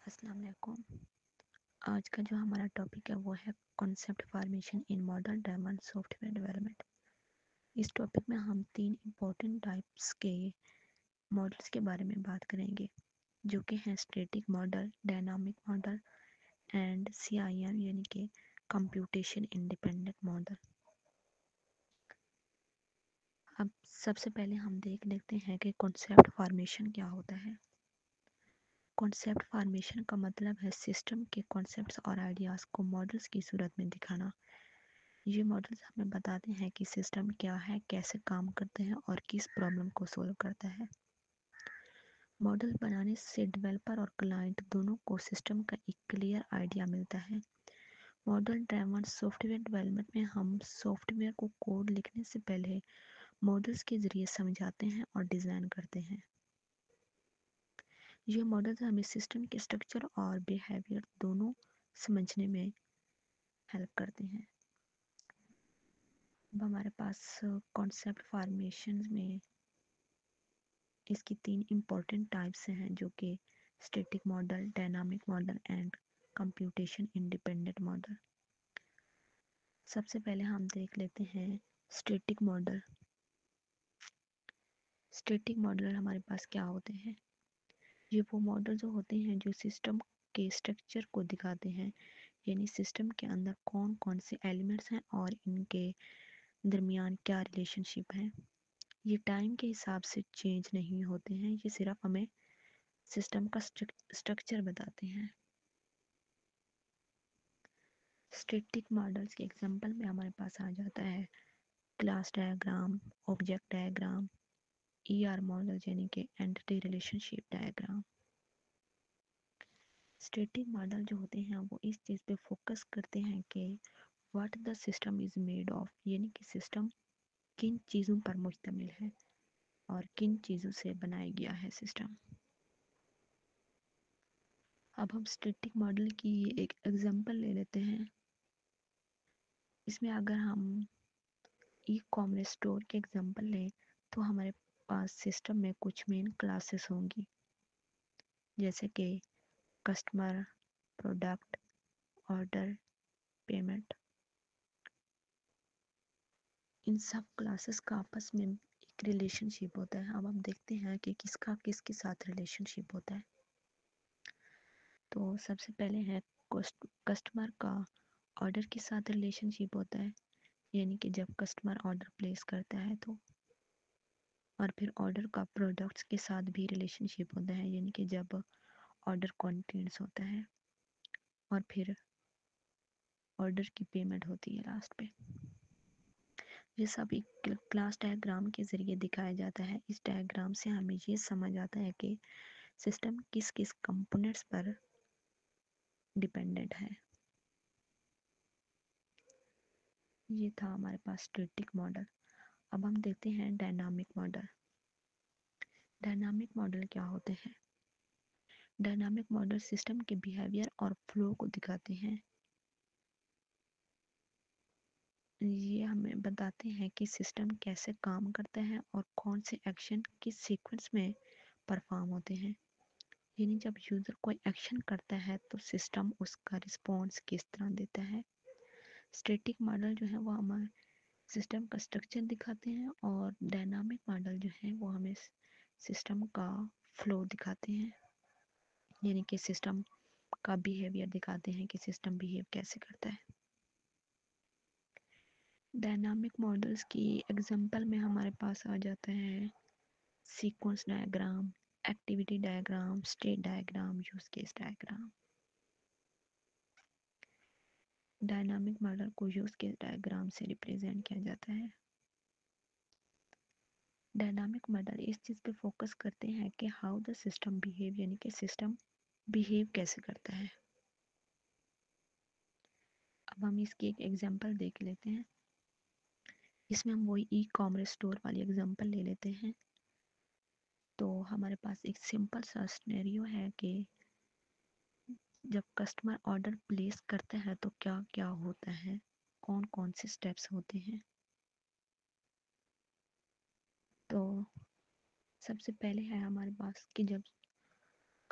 السلام علیکم۔ آج کا جو ہمارا ٹاپک ہے وہ ہے concept formation in model driven software ویئر ڈیولپمنٹ۔ اس ٹاپک میں ہم 3 امپورٹنٹ ٹائپس کے ماڈلز کے بارے میں بات کریں گے، جو کہ ہیں static model, dynamic model and CIM یعنی کہ کمپیوٹیشن انڈیپینڈنٹ ماڈل۔ اب سب سے پہلے ہم دیکھ لیتے ہیں کہ کانسیپٹ فارمیشن کیا ہوتا ہے۔ کانسیپٹ فارمیشن کا مطلب ہے سسٹم کے کانسیپٹس اور آئیڈیاز کو ماڈلز کی صورت میں دکھانا۔ یہ ماڈلز ہمیں بتاتے ہیں کہ سسٹم کیا ہے، کیسے کام کرتے ہیں اور کس پرابلم کو سولو کرتا ہے۔ ماڈل بنانے سے ڈیولپر اور کلائنٹ دونوں کو سسٹم کا ایک کلیئر آئیڈیا ملتا ہے۔ ماڈل ڈرائیون سافٹ ویئر ڈیولپمنٹ میں ہم سافٹ ویئر کو کوڈ لکھنے سے پہلے ماڈلز کے ذریعے سمجھاتے ہیں اور ڈیزائن کرتے ہیں۔ یہ ماڈلز ہمیں سسٹم کے اسٹرکچر اور بیہیویئر دونوں سمجھنے میں ہیلپ کرتے ہیں۔ اب ہمارے پاس کانسیپٹ فارمیشن میں اس کی 3 امپورٹنٹ ٹائپس ہیں، جو کہ static model, dynamic model and computation independent model. سب سے پہلے ہم دیکھ لیتے ہیں اسٹیٹک ماڈل۔ اسٹیٹک ماڈل ہمارے پاس کیا ہوتے ہیں؟ یہ وہ ماڈل جو ہوتے ہیں جو سسٹم کے اسٹرکچر کو دکھاتے ہیں، یعنی سسٹم کے اندر کون کون سے ایلیمنٹس ہیں اور ان کے درمیان کیا ریلیشن شپ ہے۔ یہ ٹائم کے حساب سے چینج نہیں ہوتے ہیں، یہ صرف ہمیں سسٹم کا اسٹرکچر بتاتے ہیں۔ اسٹیٹک ماڈلز کے ایگزامپل میں ہمارے پاس آ جاتا ہے class diagram, object diagram, ER model یعنی کہ اینٹی ریلیشن شپ ڈائیگرام۔ اسٹیٹک ماڈل جو ہوتے ہیں وہ اس چیز پہ فوکس کرتے ہیں کہ what the system is made of, یعنی کہ سسٹم کن چیزوں پر مشتمل ہے اور کن چیزوں سے بنایا گیا ہے سسٹم۔ اب ہم اسٹیٹک ماڈل کی ایک ایگزامپل لے لیتے ہیں۔ اس میں اگر ہم ای کامرس اسٹور کے ایگزامپل لیں تو ہمارے پاس سسٹم میں کچھ مین کلاسز ہوں گی، جیسے کہ کسٹمر، پروڈکٹ، آرڈر، پیمنٹ۔ ان سب کلاسز کا آپس میں ایک ریلیشن شپ ہوتا ہے۔ اب ہم دیکھتے ہیں کہ کس کا کس کے ساتھ ریلیشن شپ ہوتا ہے۔ تو سب سے پہلے ہے کسٹمر کا آرڈر کے ساتھ ریلیشن شپ ہوتا ہے، یعنی کہ جب کسٹمر آرڈر پلیس کرتا ہے تو، اور پھر آرڈر کا پروڈکٹس کے ساتھ بھی ریلیشن شپ ہوتا ہے، یعنی کہ جب آرڈر کنٹینٹس ہوتا ہے، اور پھر آرڈر کی پیمنٹ ہوتی ہے لاسٹ پہ۔ یہ سب ایک کلاس ڈائیگرام کے ذریعے دکھایا جاتا ہے۔ اس ڈائیگرام سے ہمیں یہ سمجھ آتا ہے کہ سسٹم کس کس کمپوننٹس پر ڈیپینڈنٹ ہے۔ یہ تھا ہمارے پاس اسٹیٹک ماڈل۔ اب ہم دیکھتے ہیں ڈائنامک ماڈل۔ ڈائنامک ماڈل کیا ہوتے ہیں؟ ڈائنامک ماڈل سسٹم کے بیہیویئر اور فلو کو دکھاتے ہیں۔ یہ ہمیں بتاتے ہیں کہ سسٹم کیسے کام کرتا ہے اور کون سے ایکشن کس سیکوینس میں پرفارم ہوتے ہیں، یعنی جب یوزر کوئی ایکشن کرتا ہے تو سسٹم اس کا رسپانس کس طرح دیتا ہے۔ اسٹیٹک ماڈل جو ہے وہ ہمیں سسٹم کا اسٹرکچر دکھاتے ہیں، اور ڈائنامک ماڈل جو ہے وہ ہمیں سسٹم کا فلو دکھاتے ہیں، یعنی کہ سسٹم کا بیہیویئر دکھاتے ہیں کہ سسٹم بیہیو کیسے کرتا ہے۔ ڈائنامک ماڈلز کی ایگزامپل میں ہمارے پاس آ جاتا ہے sequence diagram, activity diagram, state diagram, use case diagram. Dynamic model کو یوز کیس ڈائیگرام سے ریپرزینٹ کیا جاتا ہے۔ ڈائنامک ماڈل اس چیز پہ فوکس کرتے ہیں کہ ہاؤ دا سسٹم بیہیو، یعنی کہ سسٹم بیہیو کیسے کرتا ہے۔ اب ہم اس کی ایک ایگزامپل دیکھ لیتے ہیں۔ اس میں ہم وہی ای کامرس اسٹور والی ایگزامپل لے لیتے ہیں۔ تو ہمارے پاس ایک سمپل سا سینیریو ہے کہ جب کسٹمر آرڈر پلیس کرتا ہے تو کیا کیا ہوتا ہے، کون کون سے سٹیپس ہوتے ہیں۔ تو سب سے پہلے ہے ہمارے پاس کہ جب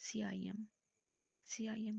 CIM